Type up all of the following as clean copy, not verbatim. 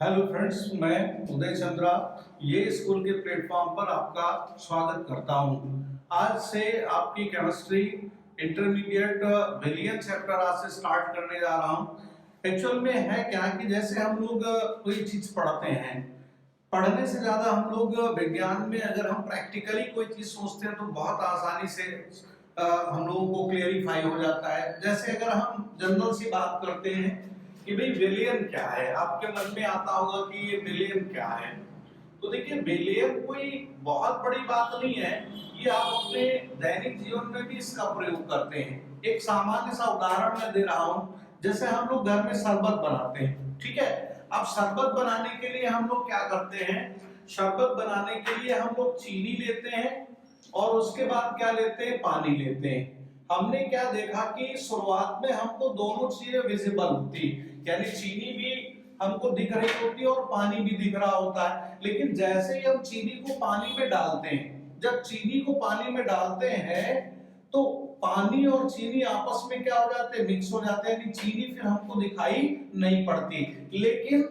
Hello friends, मैं उदय चंद्रा ये school के प्लेटफॉर्म पर आपका स्वागत करता हूं। आज से आपकी केमिस्ट्री इंटरमीडिएट विलियन चैप्टर आज से स्टार्ट करने जा रहा हूं। एक्चुअल में है क्या कि जैसे हम लोग कोई चीज पढ़ते हैं, पढ़ने से ज्यादा हम लोग विज्ञान में अगर हम प्रैक्टिकली कोई चीज सोचते हैं तो बहुत आसानी से हम लोगों को क्लियरिफाई हो जाता है। जैसे अगर हम जनरल सी बात करते हैं कि भाई विलियन क्या है, आपके मन में आता होगा कि ये विलियन क्या है। तो देखिए, विलियन कोई बहुत बड़ी बात नहीं है, ये आप अपने दैनिक जीवन में भी इसका प्रयोग करते हैं। एक सामान्य सा उदाहरण मैं दे रहा हूं। जैसे हम लोग घर में शरबत बनाते हैं, ठीक है। अब शरबत बनाने के लिए हम लोग क्या करते हैं? शरबत बनाने के लिए हम लोग चीनी लेते हैं और उसके बाद क्या लेते हैं? पानी लेते हैं। हमने क्या देखा कि शुरुआत में हमको दोनों चीजें विजिबल होती, यानी चीनी भी हमको दिख रही होती है और पानी भी दिख रहा होता है। लेकिन जैसे ही हम चीनी को पानी में डालते हैं, जब चीनी को पानी में डालते हैं तो पानी और चीनी आपस में क्या हो जाते हैं? मिक्स हो जाते हैं, यानी चीनी फिर हमको दिखाई नहीं पड़ती। लेकिन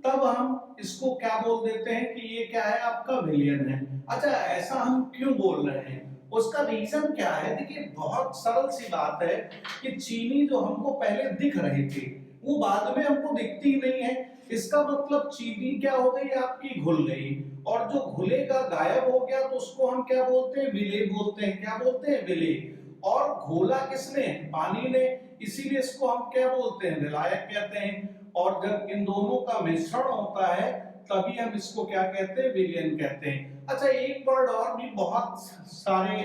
तब हम इसको क्या बोल देते हैं कि ये क्या है? आपका विलियन है। अच्छा, ऐसा हम क्यों बोल रहे हैं? उसका रीजन क्या है? देखिए, बहुत सरल सी बात है कि चीनी जो हमको पहले दिख रही थी वो बाद में हमको दिखती ही नहीं है। इसका मतलब चीनी क्या हो गई? आपकी घुल गई, और जो घुलेगा गायब हो गया तो उसको हम क्या बोलते हैं? विलेय बोलते हैं। क्या बोलते हैं? विलेय। और घोला किसने? पानी ने। इसीलिए इसको हम क्या बोलते हैं? विलायक कहते हैं। और जब इन दोनों का मिश्रण होता है तभी हम इसको क्या कहते हैं? विलियन कहते हैं। अच्छा, एक वर्ड और भी बहुत सारे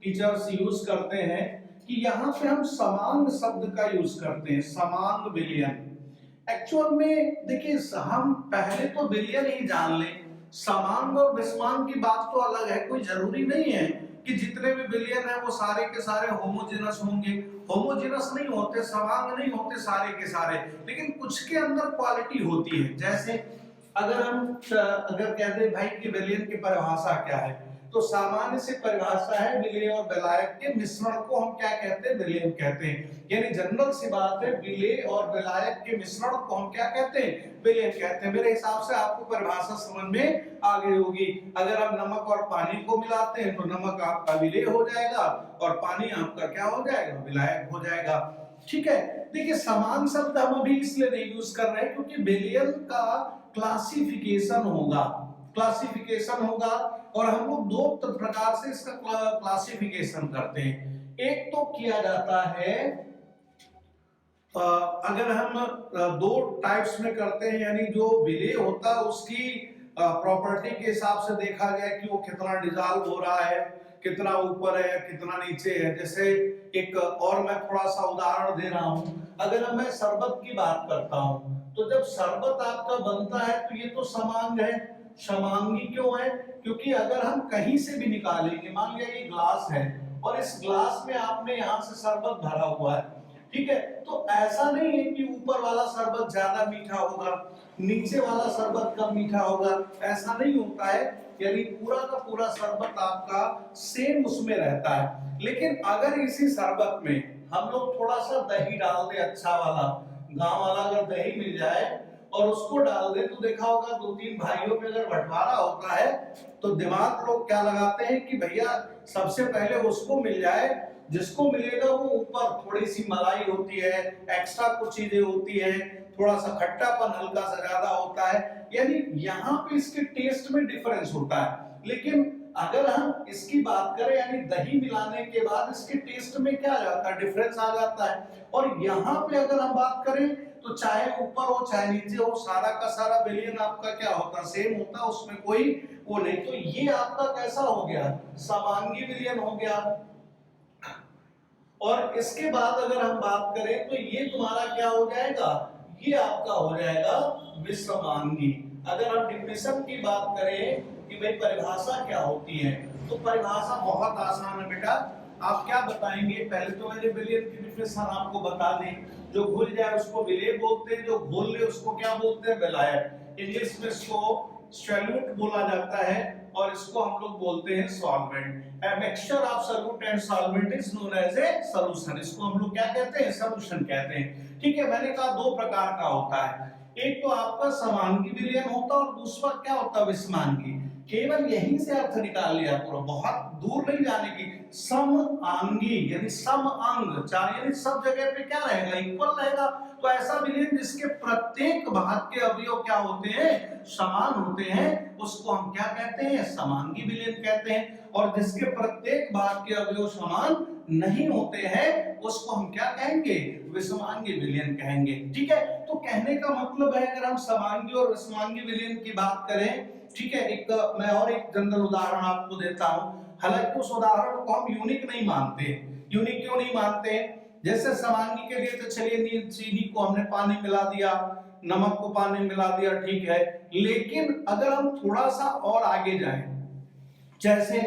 टीचर्स यूज करते हैं कि यहाँ पे हम समांग शब्द का यूज करते हैं, समांग विलियन। एक्चुअल में देखिए, हम पहले तो विलियन ही जान लें। समांग और विषमांग की बात तो अलग है। कोई जरूरी नहीं है कि जितने भी विलियन है वो सारे के सारे होमोजेनस होंगे। होमोजेनस नहीं होते, समांग नहीं होते सारे के सारे, लेकिन कुछ के अंदर क्वालिटी होती है। जैसे अगर कहते भाई कि विलियन की परिभाषा क्या है, तो सामान्य से परिभाषा है विलेय और विलायक के मिश्रण को हम क्या कहते हैं? विलियन कहते हैं। यानी जनरल सी बात है, विलेय और विलायक के मिश्रण को हम क्या कहते हैं? विलियन कहते हैं। मेरे हिसाब से आपको परिभाषा समझ में आ गई होगी। अगर हम नमक और पानी को मिलाते हैं तो नमक आपका विलेय हो जाएगा और पानी आपका क्या हो जाएगा? विलायक हो जाएगा। ठीक है। देखिए, समान शब्द हम अभी इसलिए नहीं यूज कर रहे हैं क्योंकि विलियन का क्लासिफिकेशन होगा और हम लोग दो प्रकार से इसका क्लासिफिकेशन करते हैं। एक तो किया जाता है, अगर हम दो टाइप्स में करते हैं, यानी जो विलेय होता है उसकी प्रॉपर्टी के हिसाब से देखा गया कि वो कितना डिसॉल्व हो रहा है, कितना ऊपर है, कितना नीचे है। जैसे एक और मैं थोड़ा सा उदाहरण दे रहा हूं। अगर मैं शरबत की बात करता हूं तो जब शरबत आपका बनता है तो ये तो समांग है। समांगी क्यों है? क्योंकि अगर हम कहीं से भी निकालेंगे, मान लिया ये ग्लास है और इस ग्लास में आपने यहां से शरबत भरा हुआ है, ठीक है, तो ऐसा नहीं है कि ऊपर वाला शरबत ज्यादा मीठा होगा, नीचे वाला शरबत कम मीठा होगा। ऐसा नहीं होता है। यानी पूरा का पूरा शरबत आपका सेम उसमें रहता है। लेकिन अगर इसी शरबत में हम लोग थोड़ा सा दही डाल दे, अच्छा वाला गांव वाला अगर दही मिल जाए और उसको डाल दे, तो देखा होगा दो तीन भाइयों में अगर बंटवारा होता है तो दिमाग लोग क्या लगाते हैं कि भैया सबसे पहले उसको मिल जाए, जिसको मिलेगा वो ऊपर थोड़ी सी मलाई होती है, एक्स्ट्रा कुछ चीजें होती है, थोड़ा सा खट्टापन हल्का सा ज्यादा होता है। यानी यहाँ पे इसके टेस्ट में डिफरेंस होता है। लेकिन अगर हम इसकी बात करें, यानी दही मिलाने के बाद इसके टेस्ट में क्या आ जाता है? डिफरेंस आ जाता है। और यहाँ पे अगर हम बात करें तो चाहे ऊपर हो चाहे नीचे हो, सारा का सारा विलियन आपका क्या होता है? सेम होता है, उसमें कोई वो नहीं। तो ये आपका कैसा हो गया? समांगी विलियन हो गया। और इसके बाद अगर हम बात करें तो ये तुम्हारा क्या हो जाएगा? ये आपका हो जाएगा विषमांगी। अगर हम डिफिनेशन की बात करें कि भाई परिभाषा क्या होती है, तो परिभाषा बहुत आसान है बेटा। आप क्या बताएंगे? पहले तो मैंने विलियन की डिफिनेशन आपको बता दी। जो घुल जाए उसको विलेय बोलते हैं, जो घोल ले उसको क्या बोलते हैं? विलायक। इंग्लिश में इसको सॉल्यूट बोला जाता है। और इसको हम लोग बोलते हैं solvent. A mixture of solute and solvent is known as a solution. इसको हम लोग क्या कहते हैं? सॉल्यूशन कहते हैं। ठीक है, मैंने कहा दो प्रकार का होता है, एक तो आपका समांगी विलयन होता है और दूसरा क्या होता है? विषमांगी। केवल यहीं से अर्थ निकाल लिया पूरा, बहुत दूर नहीं जाने की। समांगी यानी सम अंग, यानी सब जगह पे क्या रहेगा? इक्वल रहेगा। तो ऐसा विलयन जिसके प्रत्येक भाग के अवयव क्या होते हैं? समान होते हैं, उसको हम क्या कहते हैं? समांगी विलयन कहते हैं। और जिसके प्रत्येक भाग के अवयव समान नहीं होते हैं उसको हम क्या कहेंगे? विषमांगी विलयन कहेंगे। ठीक है, तो कहने का मतलब है अगर हम समांगी और विषमांगी विलयन की बात करें, ठीक है, एक मैं और एक जनरल उदाहरण आपको देता हूं। हालांकि उस उदाहरण को हम यूनिक नहीं मानते। यूनिक क्यों नहीं मानते? जैसे समांगी के लिए तो चलिए चीनी को हमने पानी मिला दिया, नमक को पानी मिला दिया, ठीक है। लेकिन अगर हम थोड़ा सा और आगे जाएं, जैसे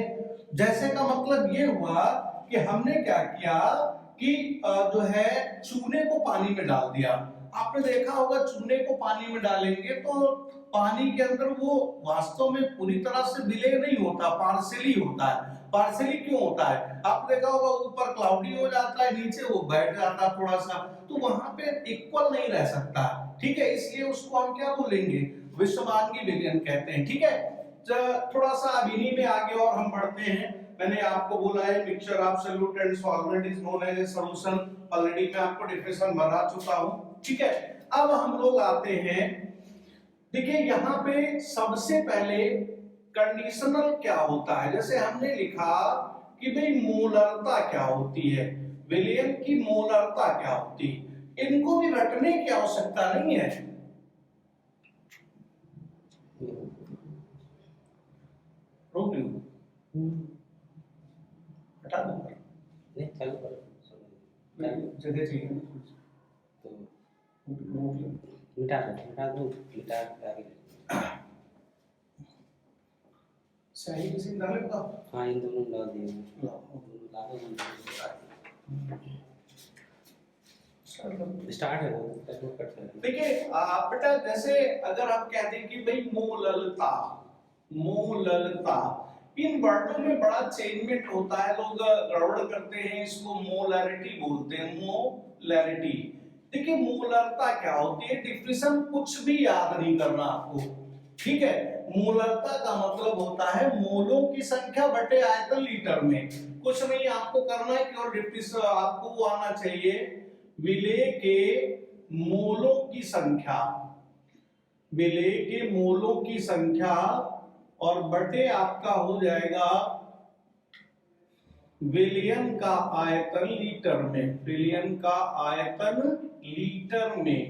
जैसे का मतलब ये हुआ कि हमने क्या किया कि जो है चूने को पानी में डाल दिया। आपने देखा होगा चूने को पानी में डालेंगे तो पानी के अंदर वो वास्तव में पूरी तरह से विलय नहीं होता, पार्शियली होता है। पार्शियली क्यों होता है? आपने देखा होगा ऊपर क्लाउडी हो जाता है, नीचे वो बैठ जाता है थोड़ा सा, तो वहां पे इक्वल नहीं रह सकता। ठीक है, इसलिए उसको हम क्या बोलेंगे? विषमांगी विलयन कहते हैं। ठीक है, थोड़ा सा अब इन्हीं में आगे और हम बढ़ते हैं। मैंने आपको बोला है mixture of solute and solvent is known as a solution. Already मैं आपको डेफिनेशन बता चुका हूं। ठीक है, अब हम लोग आते हैं, देखिए यहाँ पे सबसे पहले कंडीशनल क्या होता है। जैसे हमने लिखा कि भाई मोलरता क्या होती है, विलयन की मोलरता क्या होती है, इनको भी रटने की आवश्यकता नहीं है। हटा दूंगा, नहीं चालू करो, जगह चाहिए तो मिटा दो मिटा सही किसी डालेगा। हाँ इन दोनों डाल दिए, दोनों डालो, स्टार्ट है वो कट कर। देखिए बेटा, जैसे अगर आप कहते हैं कि भाई मोललता, मोललता, इन वर्डों में बड़ा चेंजमेंट होता है, लोग गड़बड़ करते हैं, इसको मोलैरिटी बोलते हैं, मोलैरिटी। देखिए मोलरता क्या होती है, डिफिनेशन कुछ भी याद नहीं करना आपको। ठीक है, मोलरता का मतलब होता है मोलों की संख्या बटे आयतन लीटर में। कुछ नहीं आपको करना है, केवल डिफिनेशन आपको वो आना चाहिए, विलेय के मोलों की संख्या, विलेय के मोलों की संख्या और बटे आपका हो जाएगा विलियन का आयतन लीटर में, विलियन का आयतन लीटर में।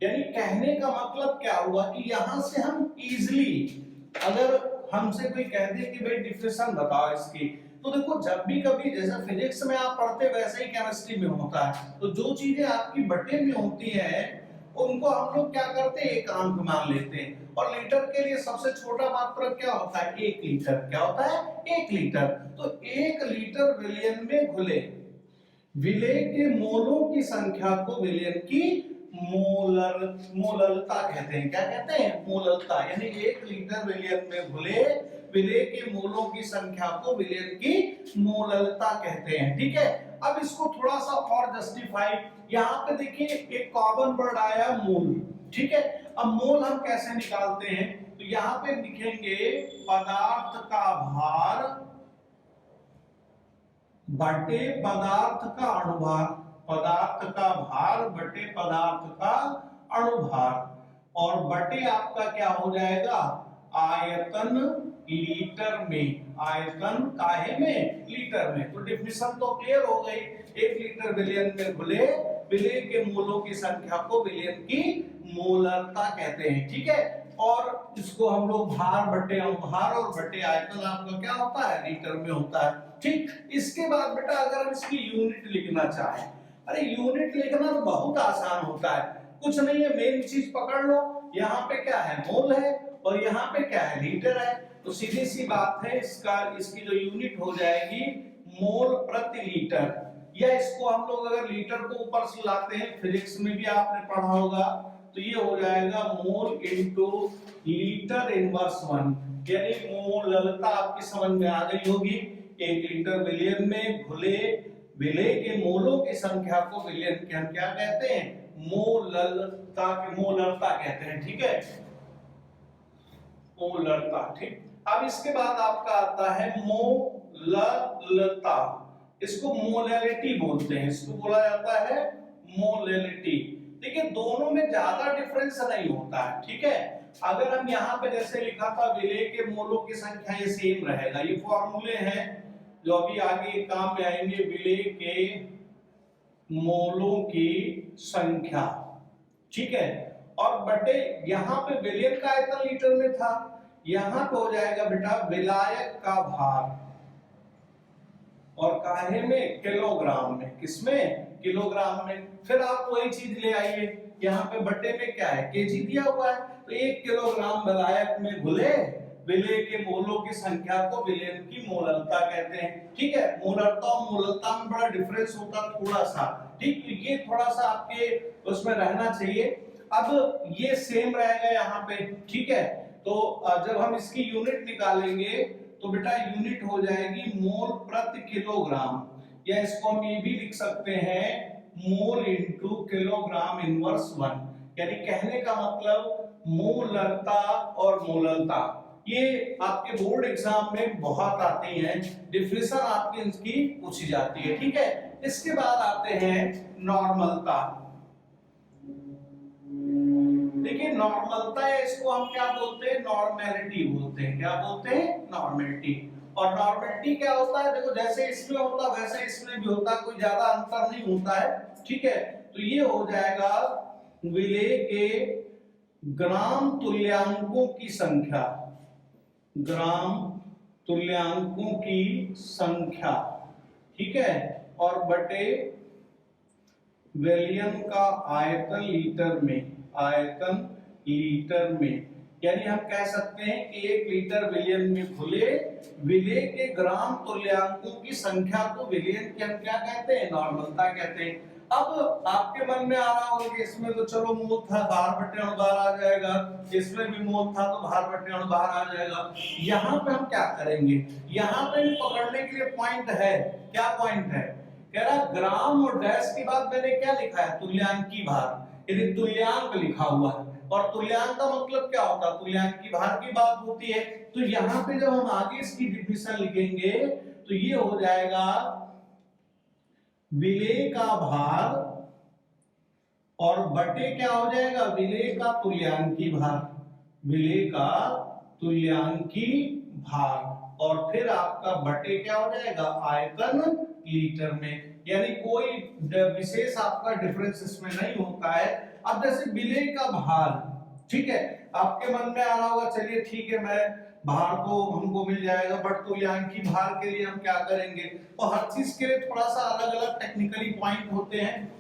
यानी कहने का मतलब क्या हुआ कि यहां से हम इजीली, अगर हमसे कोई कह दे कि भाई डिफिनेशन बताओ इसकी, तो देखो जब भी कभी जैसे फिजिक्स में आप पढ़ते वैसे ही केमिस्ट्री में होता है, तो जो चीजें आपकी बटे में होती है उनको हम लोग क्या करते हैं, एक अंक मान लेते हैं। और लीटर के लिए सबसे छोटा मात्रक क्या होता है, 1 लीटर। क्या होता है, 1 लीटर। तो 1 लीटर विलियन में घुले, विलेय के मोलों की संख्या को विलियन की मोललता कहते हैं। क्या कहते हैं, मोललता। यानी 1 लीटर विलियन में घुले विलेय के मोलों की संख्या को विलियन की मोललता कहते हैं। ठीक है, अब इसको थोड़ा सा और जस्टिफाई, यहाँ पे देखिए एक कॉमन वर्ड आया मोल। ठीक है, अब मोल हम कैसे निकालते हैं, तो यहाँ पे लिखेंगे पदार्थ का भार बटे पदार्थ का अणुभार, पदार्थ का भार बटे पदार्थ का अणुभार, और बटे आपका क्या हो जाएगा, आयतन लीटर में। आयतन काहे में, लीटर में। तो डिफिनेशन तो क्लियर हो गई, 1 लीटर विलियन में घुले विलेय के मोलों की संख्या को विलियन की मोलरता कहते हैं। ठीक है, और इसको हम लोग भार बटे अणुभार और बटे आयतन आपका क्या होता है, लीटर में होता है। ठीक, इसके बाद बेटा अगर हम इसकी यूनिट लिखना चाहें, अरे यूनिट लिखना तो बहुत आसान होता है, कुछ नहीं है, मेन चीज पकड़ लो, यहाँ पे क्या है, मोल है, और यहाँ पे क्या है, लीटर है। तो सीधी सी बात है, इसकी जो यूनिट हो जाएगी मोल प्रति लीटर। या इसको हम लोग अगर लीटर को ऊपर से लाते हैं, फिजिक्स में भी आपने पढ़ा होगा, तो ये हो जाएगा मोल इनटू लीटर इनवर्स 1, यानी मोललता आपकी समझ में आ गई होगी। 1 लीटर विलियन में घुले विलेय के मोलों की संख्या को विलियन के हम क्या कहते हैं, मोललता कहते हैं, ठीक है, मोललता। ठीक, अब इसके बाद आपका आता है मोललता, इसको मोलैलिटी बोलते हैं, इसको बोला जाता है मोलैलिटी। देखिए दोनों में ज्यादा डिफरेंस नहीं होता है, ठीक है। अगर हम यहाँ पे जैसे लिखा था विलेय के मोलों की संख्या ये सेम रहेगा, ये फॉर्मूले हैं जो अभी आगे काम में आएंगे। विलेय के मोलों की संख्या, ठीक है, और बटे यहाँ पे विलियन का आयतन लीटर में था, यहाँ पे हो जाएगा बेटा विलायक का भार, और काहे में, किलोग्राम में, किसमें, किलोग्राम में। फिर आप वही चीज ले आइए, यहाँ पे बटे में क्या है, केजी दिया हुआ है, तो 1 किलोग्राम विलायक में घुले विलेय के मोलों की संख्या को विलियन की मोललता कहते हैं, ठीक है। मोललता और मोललता में बड़ा डिफरेंस होता थोड़ा सा, ठीक, ये थोड़ा सा आपके उसमें रहना चाहिए। अब ये सेम रहेगा यहाँ पे, ठीक है। तो जब हम इसकी यूनिट निकालेंगे तो बेटा यूनिट हो जाएगी मोल प्रति किलोग्राम, या इसको हम ये भी लिख सकते हैं मोल इनटू किलोग्राम इनवर्स 1, यानी कहने का मतलब मोललता और मोललता ये आपके बोर्ड एग्जाम में बहुत आती हैं, डिफिनेशन आपकी इसकी पूछी जाती है, ठीक है। इसके बाद आते हैं नॉर्मलता। देखिए नॉर्मलता है, इसको हम क्या बोलते हैं, नॉर्मेलिटी बोलते हैं। क्या बोलते हैं, नॉर्मेलिटी। और नॉर्मेलिटी क्या होता है, देखो जैसे इसमें होता वैसे इसमें भी होता, कोई ज्यादा अंतर नहीं होता है, ठीक है। तो ये हो जाएगा विलेय के ग्राम तुल्यांकों की संख्या, ग्राम तुल्यांकों की संख्या, ठीक है, और बटे विलियन का आयतन लीटर में, आयतन लीटर में, यानी हम कह सकते हैं कि 1 लीटर विलियन में घुले विलेय के ग्राम तुल्यांकों की संख्या को विलियन की हम क्या कहते हैं, नॉर्मलता कहते हैं। अब आपके मन में आ रहा होगा कि इसमें तो चलो मोल था, भार बटे अणु भार आ जाएगा, इसमें भी मोल था तो भार बटे अणु भार आ जाएगा। यहाँ पे हम क्या करेंगे, यहाँ पे पकड़ने के लिए पॉइंट है, क्या पॉइंट है, कह रहा ग्राम और डैश के बाद मैंने क्या लिखा है, तुल्यांकी भार, यदि तुल्यांक लिखा हुआ है, और तुल्यांक का मतलब क्या होता है, तुल्यांक की भार की बात होती है। तो यहाँ पे जब हम आगे इसकी डिफिनेशन लिखेंगे तो ये हो जाएगा विलेय का भार और बटे क्या हो जाएगा, विलेय का तुल्यांकी भार, विलेय का तुल्यांकी भार, और फिर आपका बटे क्या हो जाएगा, आयतन लीटर में, यानी कोई विशेष आपका डिफरेंस इसमें नहीं होता है। अब जैसे विलेय का भार, ठीक है, आपके मन में आ रहा होगा चलिए ठीक है, मैं भार तो हमको मिल जाएगा, बट तुल्यांकी भार के लिए हम क्या करेंगे, और हर चीज के लिए थोड़ा सा अलग अलग टेक्निकली पॉइंट होते हैं,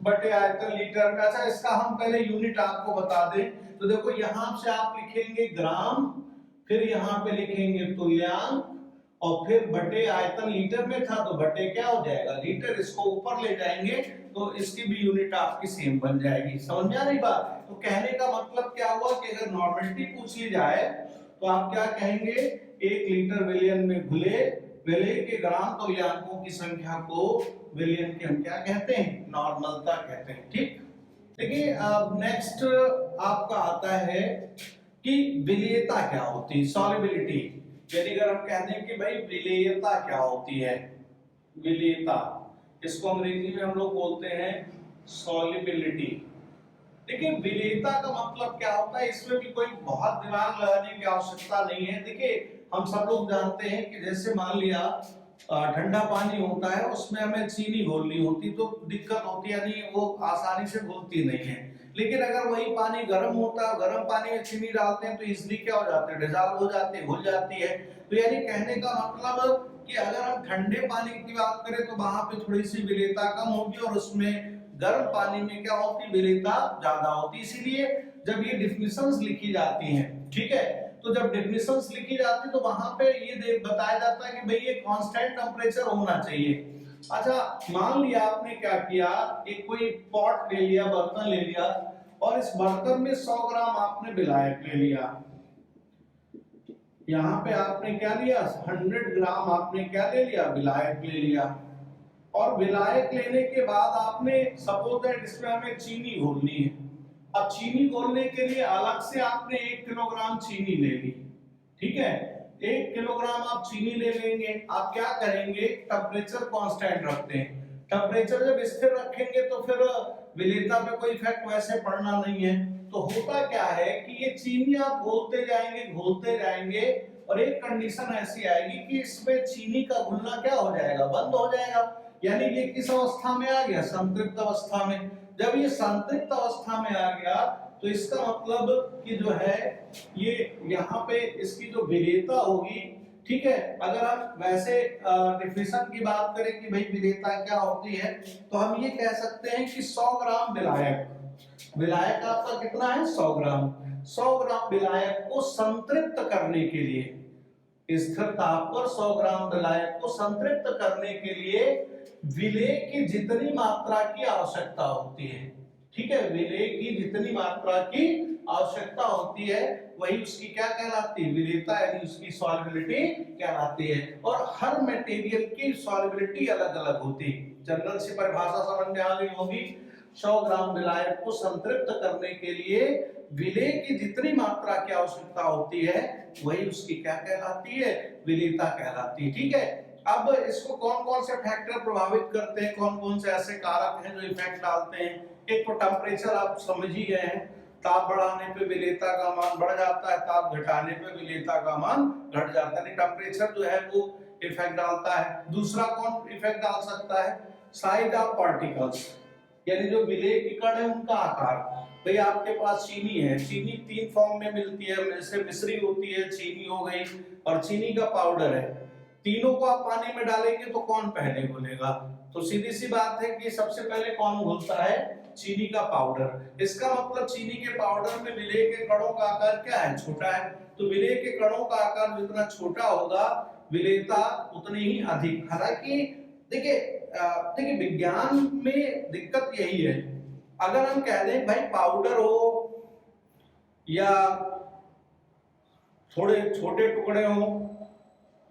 बटे आयतन लीटर में। अच्छा इसका हम पहले यूनिट आपको बता दें, तो देखो यहां से आप लिखेंगे ग्राम, फिर यहाँ पे लिखेंगे तुल्यांक, और फिर बटे आयतन लीटर में था तो बटे क्या हो जाएगा, लीटर, इसको ऊपर ले जाएंगे तो इसकी भी यूनिट आपकी सेम बन जाएगी। समझ में आ रही बात। तो कहने का मतलब क्या हुआ कि अगर नॉर्मेलिटी पूछ ली जाए तो आप क्या कहेंगे, 1 लीटर विलियन में घुले विलेय के ग्राम तुल्यांकों की संख्या को विलियन के हम क्या कहते हैं, नॉर्मलता कहते हैं, ठीक। देखिए नेक्स्ट आपका आता है कि विलेयता क्या होती है, सॉल्युबिलिटी। यदि अगर हम कहते हैं कि भाई विलेयता क्या होती है, विलेयता, इसको अंग्रेजी में हम लोग बोलते हैं सॉल्युबिलिटी। देखिए विलेयता का मतलब क्या होता है, इसमें भी कोई बहुत दिमाग लगाने की आवश्यकता नहीं है। देखिए हम सब लोग जानते हैं कि जैसे मान लिया ठंडा पानी होता है, उसमें हमें चीनी घोलनी होती तो दिक्कत होती है, यानी वो आसानी से घुलती नहीं है। लेकिन अगर वही पानी गर्म होता है, गर्म पानी में चीनी डालते हैं तो इजीली क्या हो जाते हैं, डिसॉल्व हो जाती है, घुल जाती है। तो यानी कहने का मतलब कि अगर हम ठंडे पानी की बात करें तो वहां पे थोड़ी सी विलेयता कम होगी, और उसमें गर्म पानी में क्या होती, विलेयता ज्यादा होती। इसीलिए जब ये डिफिनेशंस लिखी जाती हैं, ठीक है, तो जब डेफिनेशंस लिखी जाती तो वहां पे ये बताया जाता है कि भाई ये कांस्टेंट टेम्परेचर होना चाहिए। अच्छा मान लिया आपने क्या किया, एक कोई पॉट ले लिया, बर्तन ले लिया, और इस बर्तन में 100 ग्राम आपने विलायक ले लिया। यहाँ पे आपने क्या लिया, 100 ग्राम आपने क्या ले लिया, विलायक ले लिया। और विलायक लेने के बाद आपने सपोज दैट इसमें हमें चीनी घोलनी है। अब चीनी घोलने के लिए अलग से आपने 1 किलोग्राम चीनी ले ली, ठीक है। 1 किलोग्राम आप चीनी ले लेंगे। आप क्या करेंगे, टेम्परेचर कांस्टेंट रखते हैं। टेम्परेचर जब स्थिर रखेंगे तो फिर विलेयता पे कोई इफेक्ट वैसे पड़ना नहीं है। तो होता क्या है कि ये चीनी आप घोलते जाएंगे और एक कंडीशन ऐसी आएगी कि इसमें चीनी का घुलना क्या हो जाएगा, बंद हो जाएगा। यानी ये किस अवस्था में आ गया, संतृप्त अवस्था में। जब ये संतृप्त अवस्था में आ गया तो इसका मतलब कि जो है ये यहाँ पे इसकी जो विलेयता होगी, ठीक है। अगर हम वैसे डिफिनेशन की बात करें कि भाई विलेयता क्या होती है, तो हम ये कह सकते हैं कि 100 ग्राम विलायक आपका कितना है, 100 ग्राम। 100 ग्राम विलायक को संतृप्त करने के लिए, स्थिर ताप पर 100 ग्राम विलायक को संतृप्त करने के लिए विलेय की जितनी मात्रा की आवश्यकता होती है, ठीक है, विलेय की जितनी मात्रा की आवश्यकता होती है वही उसकी क्या कहलाती है, विलेयता, यानी उसकी सॉल्युबिलिटी कहलाती है। और हर मटेरियल की सॉल्युबिलिटी अलग अलग होती है। जनरल सी परिभाषा समझ में आ गई होगी। 100 ग्राम विलायक को संतृप्त करने के लिए विलेय की जितनी मात्रा की आवश्यकता होती है वही उसकी क्या कहलाती है, विलेयता कहलाती है, ठीक है। अब इसको कौन कौन से फैक्टर प्रभावित करते हैं, कौन कौन से ऐसे कारक हैं जो इफेक्ट डालते हैं। एक तो टेम्परेचर आप समझ ही गए हैं, ताप बढ़ाने पे विलेयता का मान बढ़ जाता है, ताप घटाने पे विलेयता का मान घट जाता है। टेम्परेचर जो है वो इफेक्ट डालता है। दूसरा कौन इफेक्ट डाल सकता है, साइज ऑफ पार्टिकल्स, यानी जो विलेय के कण है उनका आकार। भाई आपके पास चीनी है, चीनी 3 फॉर्म में मिलती है, जैसे मिश्री होती है, चीनी हो गई और चीनी का पाउडर है। तीनों को आप पानी में डालेंगे तो कौन पहले घुलेगा, तो सीधी सी बात है कि सबसे पहले कौन घुलता है, चीनी का पाउडर। इसका मतलब चीनी के पाउडर में विलेय के कणों का आकार क्या है, छोटा है। तो विलेय के कणों का आकार जितना छोटा होगा विलेयता उतनी ही अधिक। हालांकि देखिए विज्ञान में दिक्कत यही है, अगर हम कह दें भाई पाउडर हो या थोड़े छोटे टुकड़े हो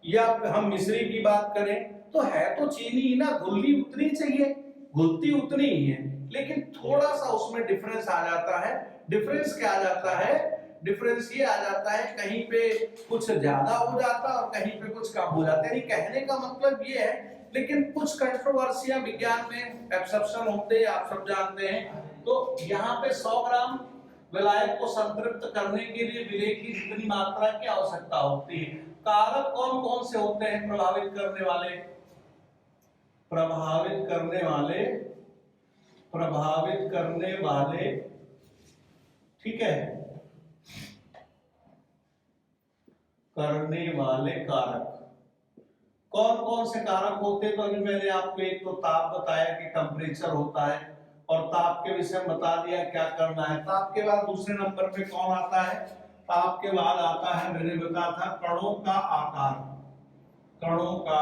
या हम मिश्री की बात करें, तो है तो चीनी ही ना, घुलनी उतनी चाहिए, घुलती उतनी ही है, लेकिन थोड़ा सा उसमें डिफरेंस आ जाता है। डिफरेंस क्या आ जाता है, डिफरेंस ये आ जाता है कहीं पे कुछ ज्यादा हो जाता है और कहीं पे कुछ कम हो जाता है। कहने का मतलब ये है, लेकिन कुछ कंट्रोवर्सियां विज्ञान में एक्सेप्शन होते हैं, आप सब जानते हैं। तो यहाँ पे 100 ग्राम विलायक को संतृप्त करने के लिए विलेय की जितनी मात्रा की आवश्यकता होती है। कारक कौन कौन से होते हैं प्रभावित करने वाले, ठीक है, करने वाले कारक कौन कौन से कारक होते हैं। तो अभी मैंने आपको एक तो ताप बताया कि टेम्परेचर होता है, और ताप के विषय में बता दिया क्या करना है। ताप के बाद दूसरे नंबर पे कौन आता है, ताप के बाद आता है, मैंने बताया था, कणों का आकार। कणों का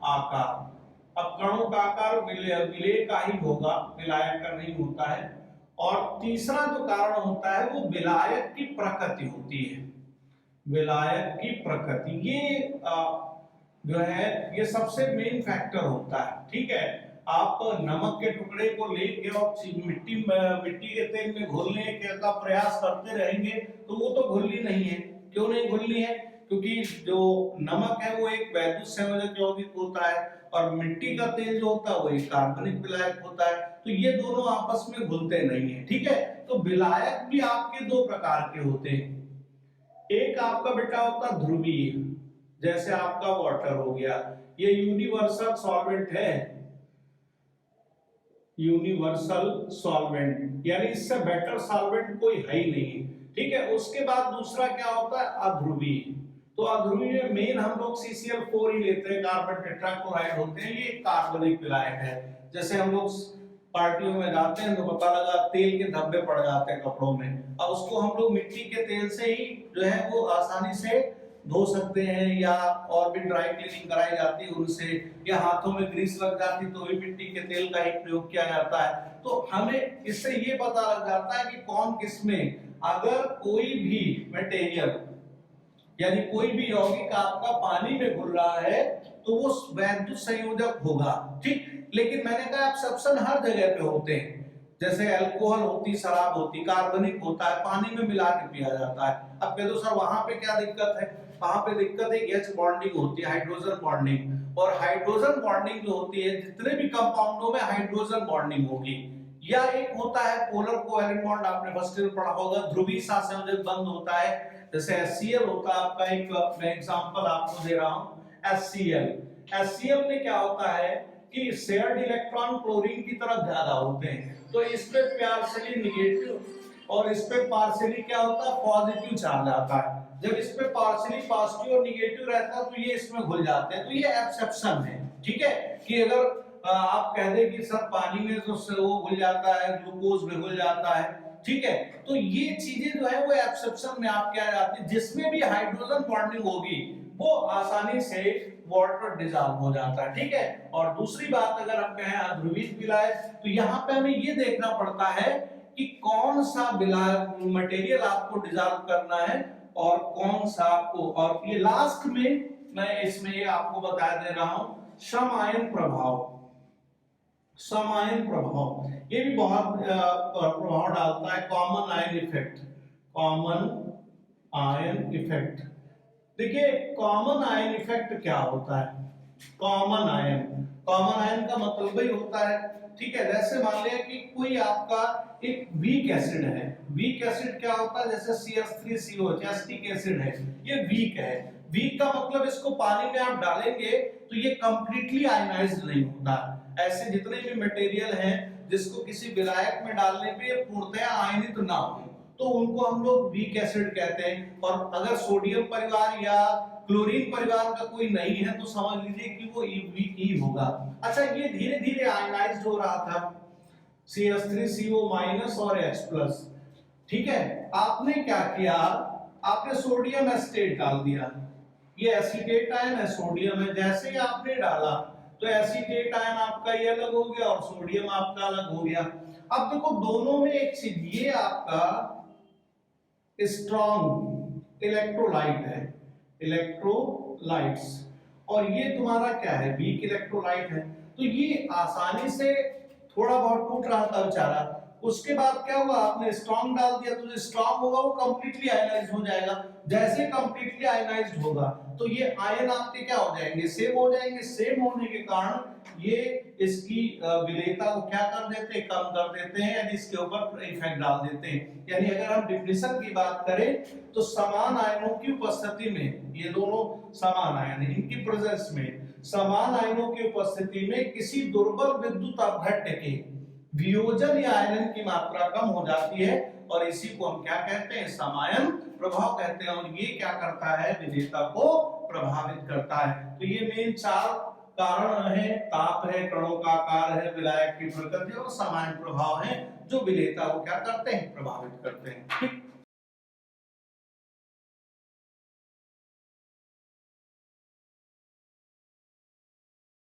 आकार, अब कणों का आकार विलेय का ही होगा, विलायक का नहीं होता है। और तीसरा जो कारण होता है वो विलायक की प्रकृति होती है। विलायक की प्रकृति ये जो है ये सबसे मेन फैक्टर होता है, ठीक है। आप नमक के टुकड़े को लेके और मिट्टी के तेल में घोलने का प्रयास करते रहेंगे तो वो तो घुलनी नहीं है। क्यों नहीं घुलनी है, क्योंकि जो नमक है वो एक वैद्युत संयोजक यौगिक होता है और मिट्टी का तेल जो होता है वो एक कार्बनिक विलायक होता है, तो ये दोनों आपस में घुलते नहीं है, ठीक है। तो विलायक भी आपके 2 प्रकार के होते हैं। एक आपका बेटा होता है ध्रुवीय, जैसे आपका वाटर हो गया, ये यूनिवर्सल सॉल्वेंट है, यूनिवर्सल सॉल्वेंट, यानी इससे बेटर सॉल्वेंट कोई है ही नहीं, ठीक है। उसके बाद दूसरा क्या होता है, अध्रुवीय। तो अध्रुवीय में मेन हम लोग CCl4 ही लेते हैं, कार्बन टेट्राक्लोराइड होते हैं, ये कार्बनिक विलायक है। जैसे हम लोग पार्टियों में जाते हैं तो पता लगा तेल के धब्बे पड़ जाते हैं कपड़ों में, अब उसको हम लोग मिट्टी के तेल से ही जो है वो आसानी से धो सकते हैं, या और भी ड्राई क्लीनिंग कराई जाती है उनसे, या हाथों में ग्रीस लग जाती तो भी मिट्टी के तेल का ही प्रयोग किया जाता है। तो हमें इससे ये पता लग जाता है कि कौन किस में, अगर कोई भी मटेरियल यानी कोई भी यौगिक आपका पानी में घुल रहा है तो वो वैद्युत संयोजक होगा, ठीक। लेकिन मैंने कहा एक्सेप्शन हर जगह पे होते हैं, जैसे अल्कोहल होती, शराब होती, कार्बनिक होता है, पानी में मिला के पिया जाता है। अब कह दो सर वहां पे क्या दिक्कत है, वहां पे दिक्कत है H बॉन्डिंग होती है, हाइड्रोजन बॉन्डिंग, और हाइड्रोजन बॉन्डिंग जो होती है जितने भी कंपाउंडों में हाइड्रोजन बॉन्डिंग होगी, या एक होता है पोलर कोवेलेंट बॉन्ड, आपने फर्स्ट ईयर पढ़ा होगा, ध्रुवीय सहसंयोजक बंध होता है, जैसे HCl होता है आपका, एक मैं एग्जांपल आपको दे रहा हूं HCl। HCl में क्या होता है कि शेयर्ड इलेक्ट्रॉन क्लोरीन की तरफ ज्यादा होते हैं, तो इस पे पार्शियली नेगेटिव और इस पे पार्शियली क्या होता है पॉजिटिव चार्ज आता है। जब इस पे पार्शियली पॉजिटिव और नेगेटिव रहता है तो ये इसमें घुल जाते हैं, तो ये एक्सेप्शन है, ठीक है। कि अगर आप कह दें कि सर पानी में तो वो घुल जाता है, ग्लूकोज में घुल जाता है, ठीक है, तो ये चीजें जो है वो एक्सेप्शन में आपके आ जाती है। जिसमें भी हाइड्रोजन बॉन्डिंग होगी वो आसानी से वाटर डिसॉल्व हो जाता है, ठीक है। और दूसरी बात अगर हम कहें अध्रुवित विलाय, तो यहाँ पे हमें ये देखना पड़ता है कि कौन सा विलाय मटेरियल आपको डिसॉल्व करना है और कौन सा आपको, और ये लास्ट में मैं इसमें ये आपको बता दे रहा हूं सम आयन प्रभाव। सम आयन प्रभाव ये भी बहुत प्रभाव डालता है, common ion effect. Common ion effect, देखिए कॉमन आयन इफेक्ट क्या होता है। कॉमन आयन का मतलब ही होता है, ठीक है, जैसे मान लिया कि कोई आपका एक वीक एसिड है। वीक एसिड क्या होता है, जैसे CH3COH एसिटिक एसिड है, ये वीक है। वीक का मतलब इसको पानी में आप डालेंगे तो ये कंप्लीटली आयनाइज्ड नहीं होता। ऐसे जितने भी मटेरियल हैं जिसको किसी विलायक में डालने पे पूर्णतः आयनित ना हो तो उनको हम लोग वीक एसिड कहते हैं। और अगर सोडियम परिवार या क्लोरीन परिवार का कोई नहीं है तो समझ लीजिए कि वो वीक ही होगा। अच्छा, ये धीरे धीरे आयनाइज्ड हो रहा था CH3CO- और H+, ठीक है। आपने क्या किया, आपने सोडियम एसिटेट डाल दिया, ये एसीटेट आयन है, सोडियम है, जैसे ही आपने डाला तो एसीटेट आयन आपका ये अलग हो गया और सोडियम आपका अलग हो गया। अब देखो दोनों में एक चीज, ये आपका स्ट्रॉन्ग इलेक्ट्रोलाइट है, इलेक्ट्रोलाइट्स, और ये तुम्हारा क्या है, वीक इलेक्ट्रोलाइट है। तो ये आसानी से थोड़ा बहुत टूट रहा था बेचारा, उसके बाद क्या हुआ, आपने स्ट्रॉन्ग डाल दिया तो जो स्ट्रॉन्ग होगा वो कंप्लीटली आयनाइज्ड हो जाएगा। जैसे कंप्लीटली आयनाइज्ड होगा तो ये आयन आपके क्या हो जाएंगे, सेम हो जाएंगे। सेम होने के कारण ये इसकी विलेयता को क्या कर देते हैं, कम कर देते हैं, यानी इसके ऊपर इफेक्ट डाल देते हैं। यानी अगर हम डिफिनेशन की बात करें तो समान आयनों की उपस्थिति में, ये दोनों समान आयन है, इनकी प्रेजेंस में, समान आयनों की उपस्थिति में किसी दुर्बल विद्युत अपघट्य के वियोजन या आयनन की मात्रा कम हो जाती है और इसी को हम क्या कहते हैं, समायन प्रभाव कहते हैं। और ये क्या करता है, विलेयता को प्रभावित करता है। तो ये मेन 4 कारण है, ताप है, कणों का आकार है, विलायक की प्रकृति और समायन प्रभाव है जो विलेयता को क्या करते हैं, प्रभावित करते हैं, ठीक।